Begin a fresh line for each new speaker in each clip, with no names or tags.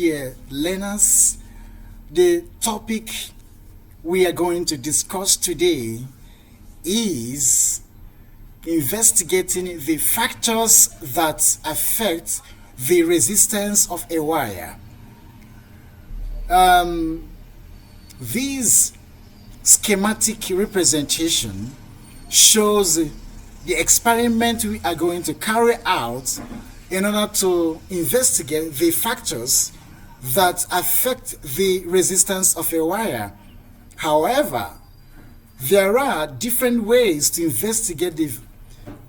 dear learners, the topic we are going to discuss today is investigating the factors that affect the resistance of a wire. This schematic representation shows the experiment we are going to carry out in order to investigate the factors that affect the resistance of a wire. However, there are different ways to investigate the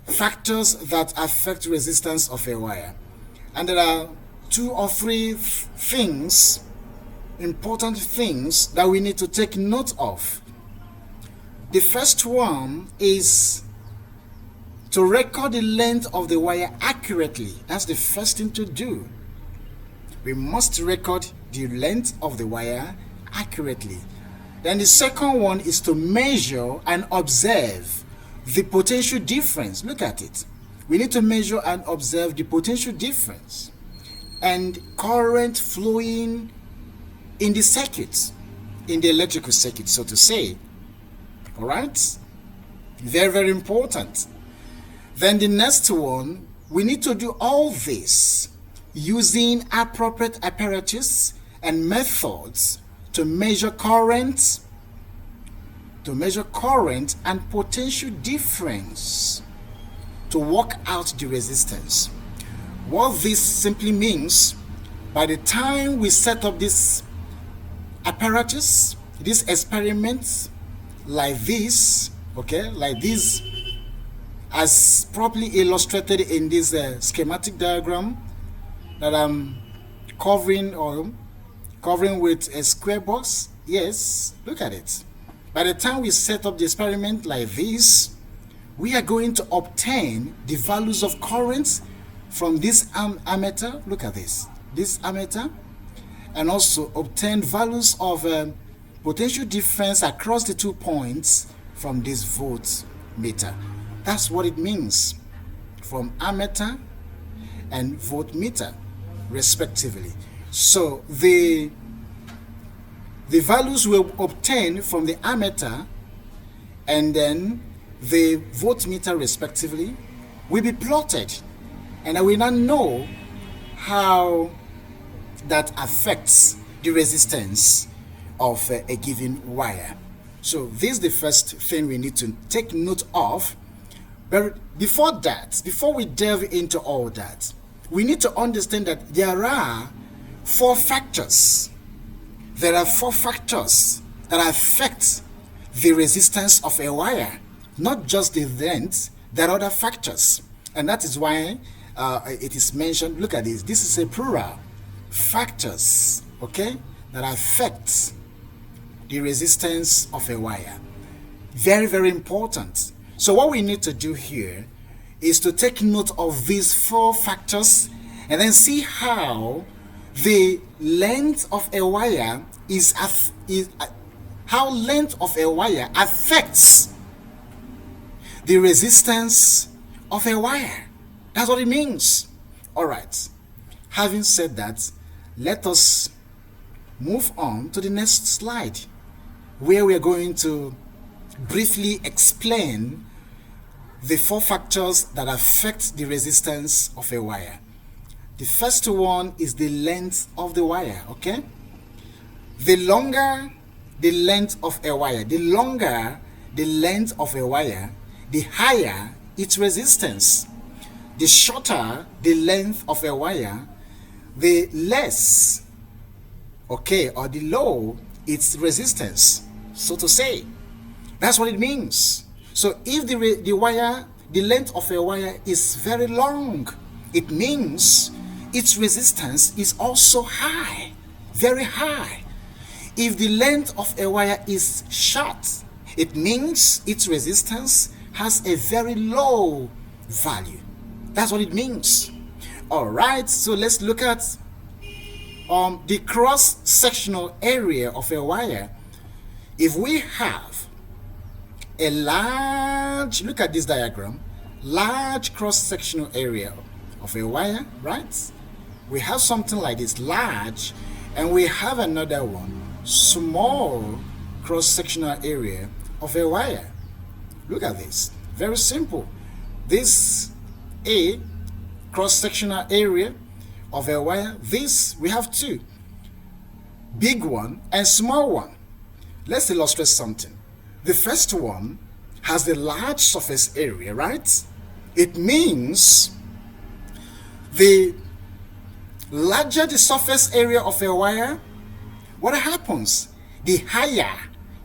factors that affect resistance of a wire. And there are 2 or 3 things, important things that we need to take note of. The first one is to record the length of the wire accurately. That's the first thing to do. We must record the length of the wire accurately. Then the second one is to measure and observe the potential difference. Look at it. We need to measure and observe the potential difference and current flowing in the circuit, in the electrical circuit, so to say. All right? Very, very important. Then the next one, we need to do all this using appropriate apparatus and methods to measure current and potential difference to work out the resistance. What this simply means, by the time we set up this apparatus, this experiment like this, okay, like this, as properly illustrated in this schematic diagram that I'm covering with a square box. Yes, look at it. By the time we set up the experiment like this, we are going to obtain the values of currents from this ammeter. Look at this ammeter, and also obtain values of potential difference across the 2 points from this voltmeter. That's what it means, from ammeter and voltmeter respectively. So the values we obtain from the ammeter and then the voltmeter respectively will be plotted, and I will not know how that affects the resistance of a given wire. So this is the first thing we need to take note of. But before we delve into all that, we need to understand that there are 4 factors. There are 4 factors that affect the resistance of a wire, not just the length. There are other factors, and that is why it is mentioned. Look at this. This is a plural. Factors, okay, that affect the resistance of a wire. Very, very important. So what we need to do here is to take note of these 4 factors and then see how the length of a wire how length of a wire affects the resistance of a wire. That's what it means. All right. Having said that, let us move on to the next slide, where we are going to briefly explain the 4 factors that affect the resistance of a wire. The first one is the length of the wire, okay? The longer the length of a wire, the higher its resistance. The shorter the length of a wire, the less, okay, or the low its resistance, so to say. That's what it means. So if the length of a wire is very long, it means its resistance is also high, very high. If the length of a wire is short, it means its resistance has a very low value. That's what it means. All right, so let's look at the cross-sectional area of a wire. If we have a large, look at this diagram, large cross-sectional area of a wire, right? We have something like this, large, And we have another one, small cross-sectional area of a wire. Look at this, very simple. This A, cross-sectional area of a wire. This, we have two, big one and small one. Let's illustrate something. The first one has the large surface area, right? It means the larger the surface area of a wire, what happens? The higher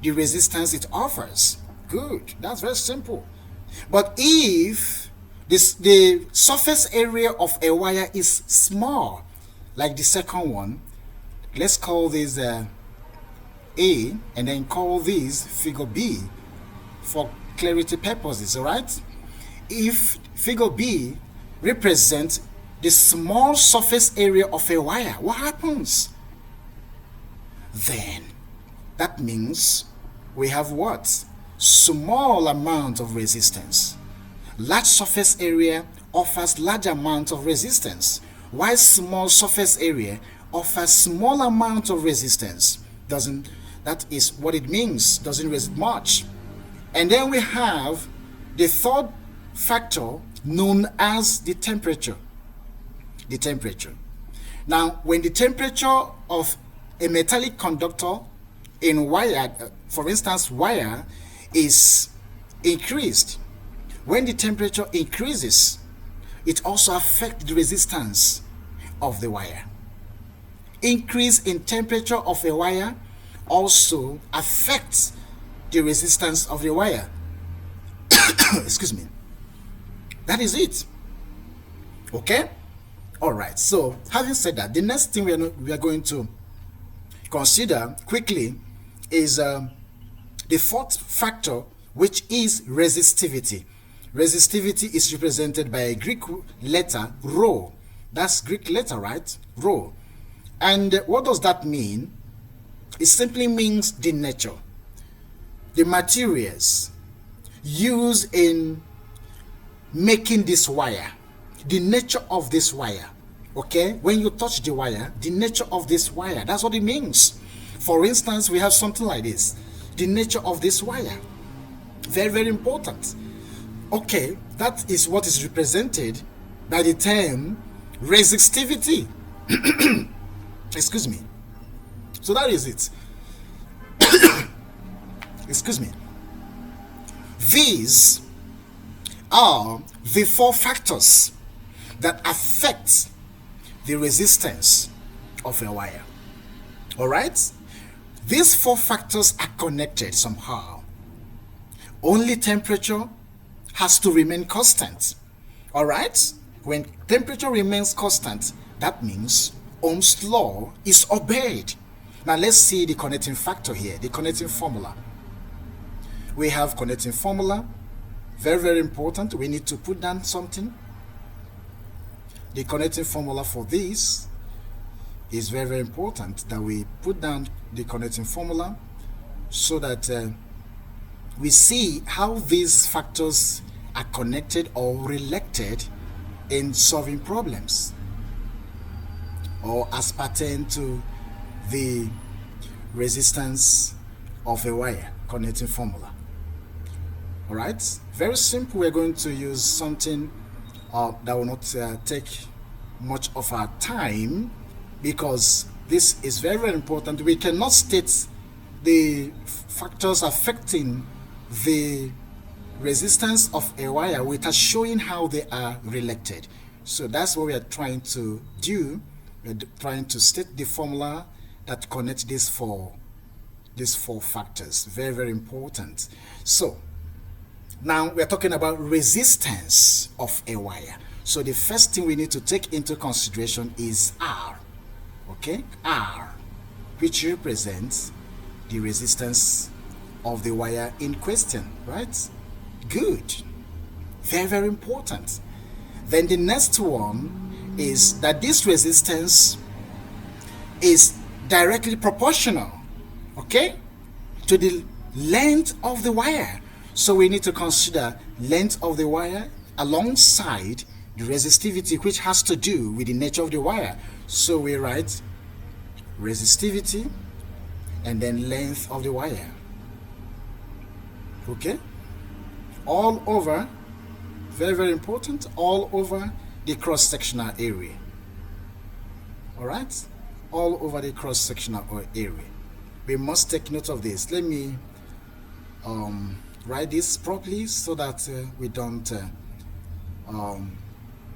the resistance it offers. Good, that's very simple. But if the surface area of a wire is small, like the second one, let's call this A, and then call this figure B for clarity purposes, all right? If figure B represents the small surface area of a wire, what happens? Then that means we have what? Small amount of resistance. Large surface area offers large amount of resistance, while small surface area offers small amount of resistance. That is what it means, doesn't resist much. And then we have the third factor known as the temperature. The temperature. Now, when the temperature of a metallic conductor in wire, for instance, wire, is increased, when the temperature increases, it also affects the resistance of the wire. Increase in temperature of a wire also affects the resistance of the wire. Excuse me. That is it. Okay? Alright, so having said that, the next thing we are going to consider quickly is the fourth factor, which is resistivity. Resistivity is represented by a Greek letter rho. That's Greek letter, right? Rho. And what does that mean? It simply means the nature, the materials used in making this wire, the nature of this wire. Okay, when you touch the wire, the nature of this wire, that's what it means. For instance, we have something like this, the nature of this wire. Very, very important. Okay, that is what is represented by the term resistivity. Excuse me. So that is it. Excuse me. These are the four factors that affect the resistance of a wire. All right? These four factors are connected somehow. Only temperature has to remain constant. All right? When temperature remains constant, that means Ohm's law is obeyed. Now let's see the connecting factor here, the connecting formula. We have connecting formula. Very, very important. We need to put down something. The connecting formula for this is very, very important that we put down the connecting formula so that we see how these factors are connected or related in solving problems or as pertain to the resistance of a wire. Connecting formula. All right, very simple. We're going to use something that will not take much of our time, because this is very, very important. We cannot state the factors affecting the resistance of a wire without showing how they are related. So that's what we are trying to do. We're trying to state the formula that connects these four factors. Very, very important. So now we're talking about resistance of a wire. So the first thing we need to take into consideration is R. Okay, R, which represents the resistance of the wire in question, right? Good. Very, very important. Then the next one is that this resistance is directly proportional, okay, to the length of the wire. So we need to consider length of the wire alongside the resistivity, which has to do with the nature of the wire. So we write resistivity, and then length of the wire. Okay? All over, very, very important, all over the cross-sectional area. All right? All over the cross-sectional area. We must take note of this. Let me write this properly so that we don't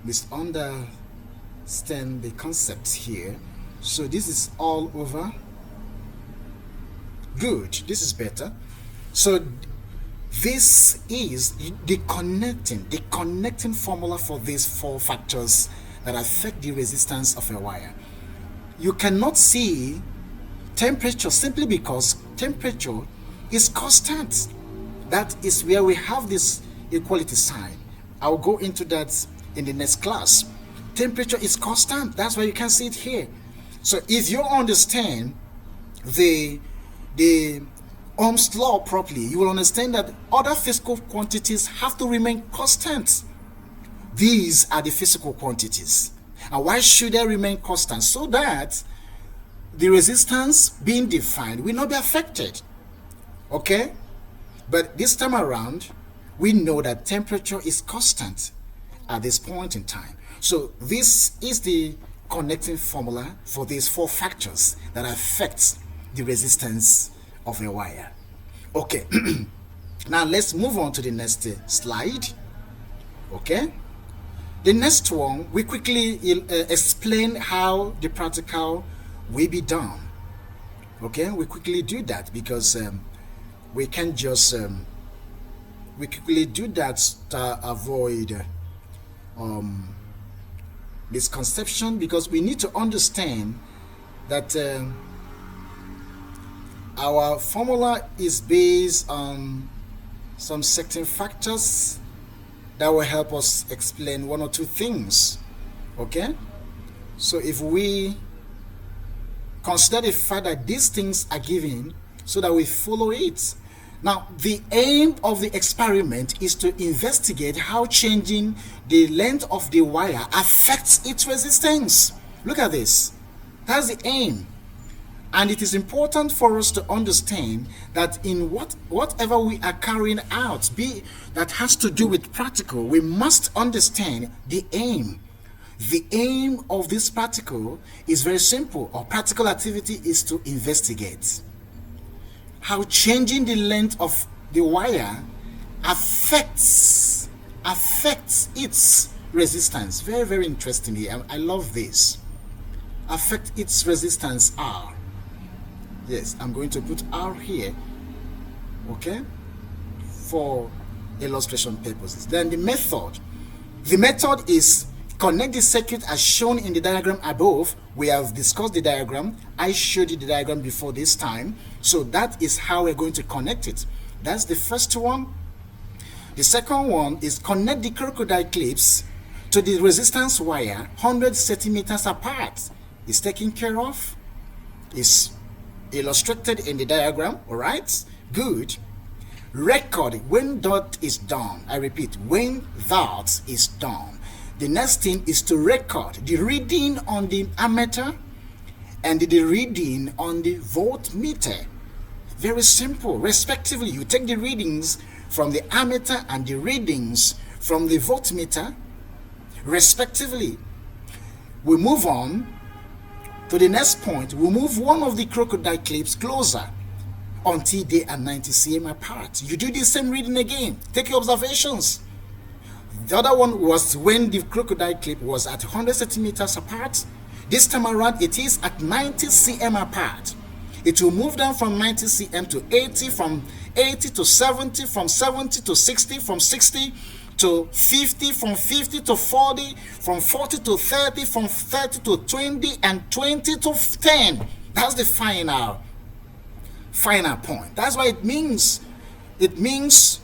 misunderstand the concept here. So this is all over. Good. This is better. So this is the connecting formula for these four factors that affect the resistance of a wire. You cannot see temperature simply because temperature is constant. That is where we have this equality sign. I'll go into that in the next class. Temperature is constant. That's why you can see it here. So if you understand the Ohm's law properly, you will understand that other physical quantities have to remain constant. These are the physical quantities. And why should they remain constant? So that the resistance being defined will not be affected. Okay? But this time around, we know that temperature is constant at this point in time. So this is the connecting formula for these four factors that affect the resistance of a wire. Okay. Now let's move on to the next slide. Okay. The next one, we quickly explain how the practical will be done. Okay, we quickly do that because we can just we quickly do that to avoid misconception, because we need to understand that our formula is based on some certain factors that will help us explain one or two things. Okay, so if we consider the fact that these things are given so that we follow it. Now, the aim of the experiment is to investigate how changing the length of the wire affects its resistance. Look at this. That's the aim. And it is important for us to understand that in whatever we are carrying out, be that has to do with practical, we must understand the aim. The aim of this practical is very simple, or practical activity is to investigate how changing the length of the wire affects its resistance. Very, very interesting here. I love this. Affect its resistance R. Yes, I'm going to put R here, okay, for illustration purposes. Then the method is connect the circuit as shown in the diagram above. We have discussed the diagram. I showed you the diagram before this time. So that is how we're going to connect it. That's the first one. The second one is connect the crocodile clips to the resistance wire 100 centimeters apart. It's taken care of. It's illustrated in the diagram. All right, good. Record when that is done. I repeat, when that is done. The next thing is to record the reading on the ammeter and the reading on the voltmeter. Very simple. Respectively, you take the readings from the ammeter and the readings from the voltmeter, respectively. We move on to the next point. We move one of the crocodile clips closer until they are 90 cm apart. You do the same reading again. Take your observations. The other one was when the crocodile clip was at 100 centimeters apart. This time around, it is at 90 cm apart. It will move down from 90 cm to 80, from 80 to 70, from 70 to 60, from 60 to 50, from 50 to 40, from 40 to 30, from 30 to 20, and 20 to 10. That's the final point. That's what it means. It means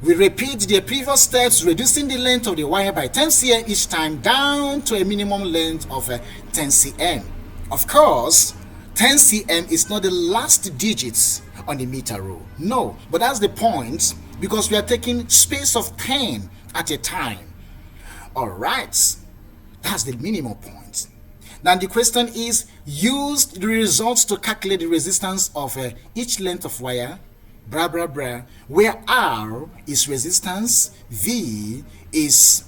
we repeat the previous steps, reducing the length of the wire by 10 cm each time down to a minimum length of 10 cm. Of course, 10 cm is not the last digits on the meter row. No, but that's the point, because we are taking space of 10 at a time. All right, that's the minimum point. Now the question is, use the results to calculate the resistance of each length of wire, blah blah blah, where R is resistance, V is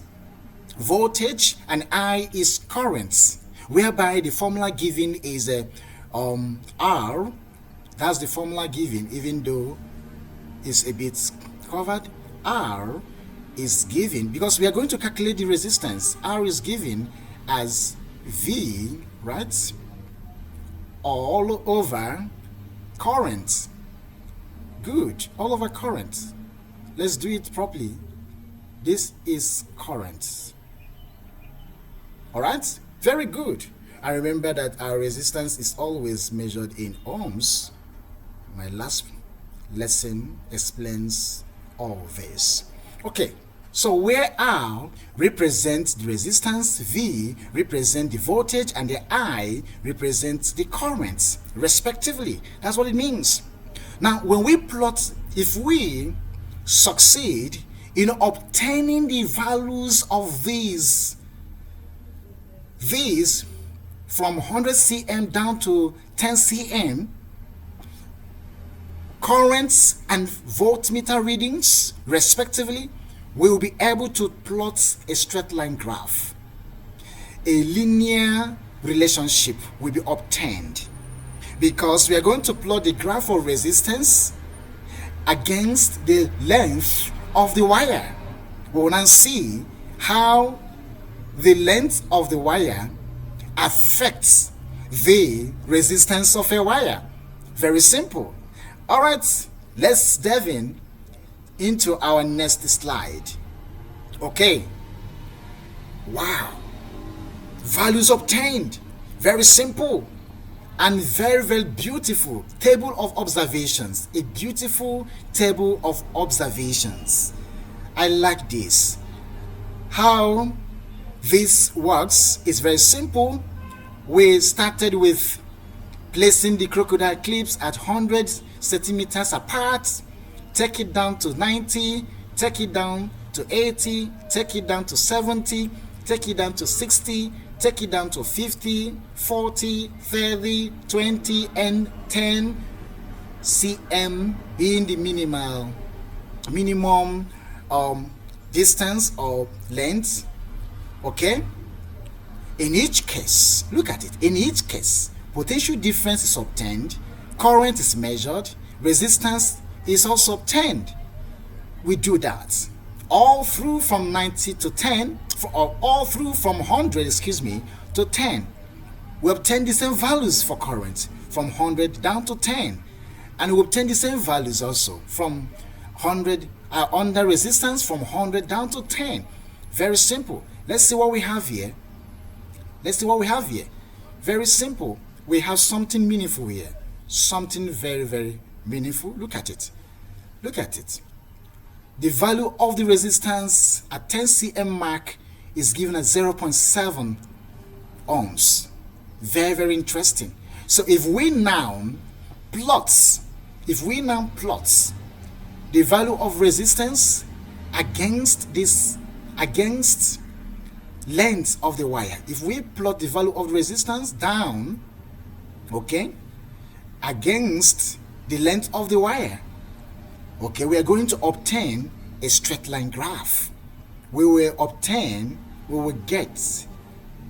voltage, and I is current, whereby the formula given is R. That's the formula given, even though it's a bit covered. R is given because we are going to calculate the resistance. R is given as V, right, all over current. Good, all over current. Let's do it properly. This is current. All right, very good. I remember that our resistance is always measured in ohms. My last lesson explains all this. Okay, so where R represents the resistance, V represents the voltage, and the I represents the current, respectively. That's what it means. Now, when we plot, if we succeed in obtaining the values of these from 100 cm down to 10 cm, currents and voltmeter readings respectively, we will be able to plot a straight line graph. A linear relationship will be obtained because we are going to plot the graph of resistance against the length of the wire. We will now see how the length of the wire affects the resistance of a wire. Very simple. All right, let's dive into our next slide. Okay. Wow. Values obtained. Very simple and very, very beautiful table of observations. A beautiful table of observations. I like this. How this works is very simple. We started with placing the crocodile clips at 100 centimeters apart, take it down to 90, take it down to 80, take it down to 70, take it down to 60, take it down to 50, 40, 30, 20, and 10 cm being the minimum distance or length. Okay, in each case, look at it, in each case potential difference is obtained, current is measured, resistance is also obtained. We do that all through from 90 to 10, or all through from 100 to 10. We obtain the same values for current from 100 down to 10, and we obtain the same values also from 100 under resistance from 100 down to 10. Very simple. Let's see what we have here. Very simple. We have something meaningful here. Something very, very meaningful. Look at it. The value of the resistance at 10 cm mark is given at 0.7 ohms. Very, very interesting. So if we now plot the value of resistance against length of the wire, if we plot the value of resistance down, okay, against the length of the wire, okay, we are going to obtain a straight line graph. We will get,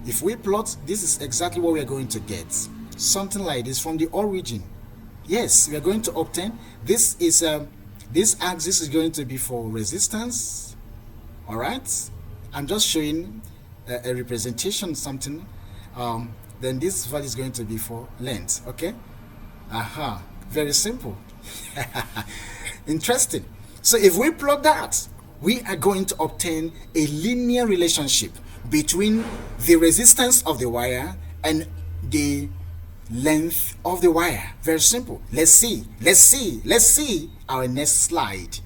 if we plot, this is exactly what we are going to get. Something like this from the origin. Yes, we are going to obtain, this axis is going to be for resistance. All right, I'm just showing a representation, something. Then this value is going to be for length. Okay. Very simple. Interesting. So if we plot that, we are going to obtain a linear relationship between the resistance of the wire and the length of the wire. Very simple. Let's see our next slide.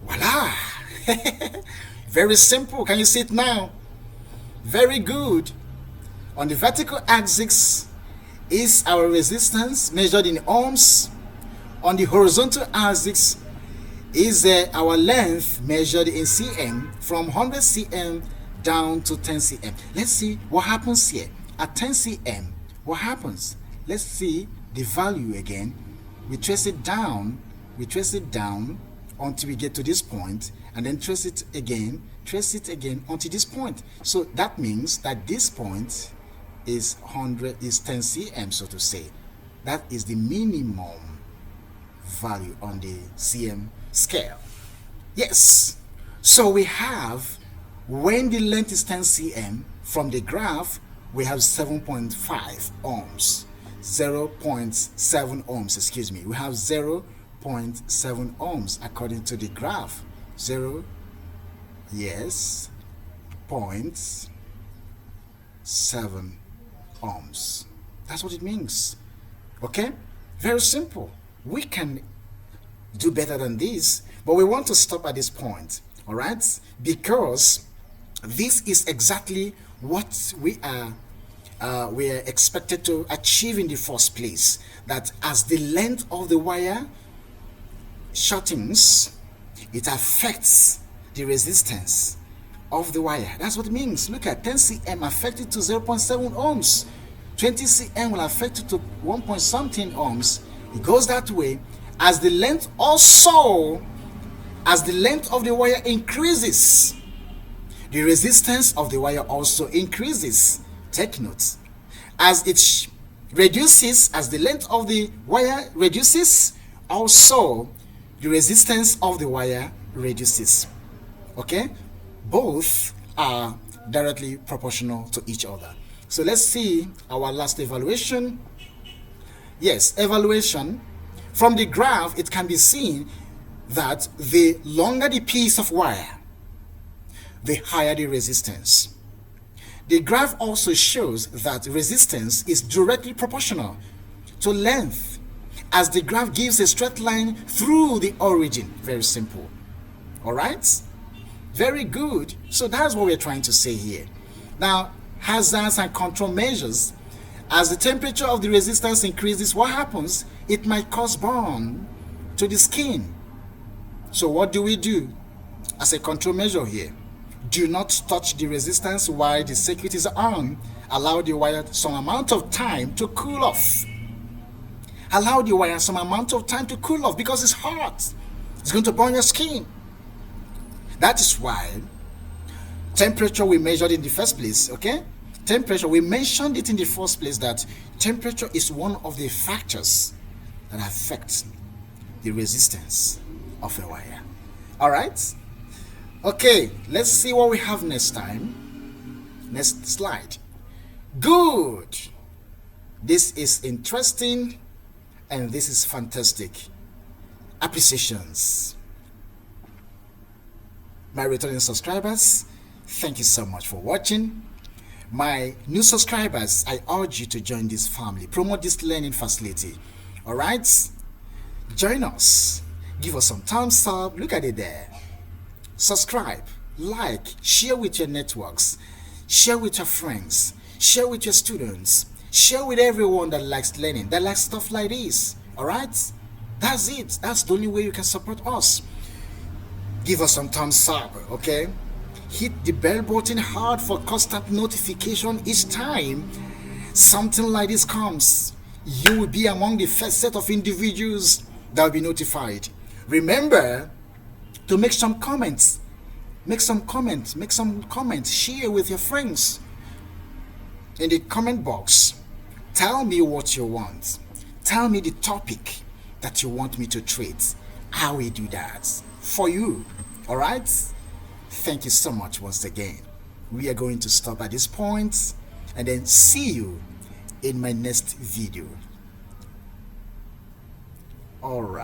Voila. Very simple. Can you see it now? Very good. On the vertical axis is our resistance measured in ohms. On the horizontal axis is our length measured in cm from 100 cm down to 10 cm. Let's see what happens here. At 10 cm, what happens? Let's see the value again. We trace it down until we get to this point, and then trace it again until this point. So that means that this point is 10 cm, so to say. That is the minimum value on the cm scale. Yes. So we have, when the length is 10 cm, from the graph we have 7.5 ohms. 0.7 ohms, excuse me. We have 0.7 ohms according to the graph. 0.7 ohms. That's what it means. Okay? Very simple. We can do better than this, but we want to stop at this point. All right? Because this is exactly what we are expected to achieve in the first place. That as the length of the wire shortens, it affects the resistance of the wire. That's what it means. Look at 10 cm affected to 0.7 ohms. 20 cm will affect it to 1 point something ohms. It goes that way. As the length of the wire increases, the resistance of the wire also increases. Take note. As it reduces, as the length of the wire reduces, also the resistance of the wire reduces. Okay? Both are directly proportional to each other. So let's see our last evaluation. Yes, evaluation. From the graph, it can be seen that the longer the piece of wire, the higher the resistance. The graph also shows that resistance is directly proportional to length, as the graph gives a straight line through the origin. Very simple. All right? Very good. So that's what we're trying to say here. Now, hazards and control measures. As the temperature of the resistance increases, what happens? It might cause burn to the skin. So what do we do as a control measure here? Do not touch the resistance while the circuit is on. Allow the wire some amount of time to cool off. Allow the wire some amount of time to cool off because it's hot. It's going to burn your skin. That is why temperature we measured in the first place, okay? Temperature, we mentioned it in the first place that temperature is one of the factors that affect the resistance of a wire. All right? Okay, let's see what we have next time. Next slide. Good. This is interesting and this is fantastic. Appreciations. My returning subscribers, thank you so much for watching. My new subscribers, I urge you to join this family. Promote this learning facility. All right? Join us. Give us some thumbs up. Look at it there. Subscribe, like, share with your networks, share with your friends, share with your students, share with everyone that likes learning, that likes stuff like this. All right? That's it. That's the only way you can support us. Give us some thumbs up, okay? Hit the bell button hard for constant notification each time something like this comes. You will be among the first set of individuals that will be notified. Remember to make some comments. Make some comments. Share with your friends. In the comment box, tell me what you want. Tell me the topic that you want me to treat. I will do that for you. All right? Thank you so much once again. We are going to stop at this point and then see you in my next video. All right.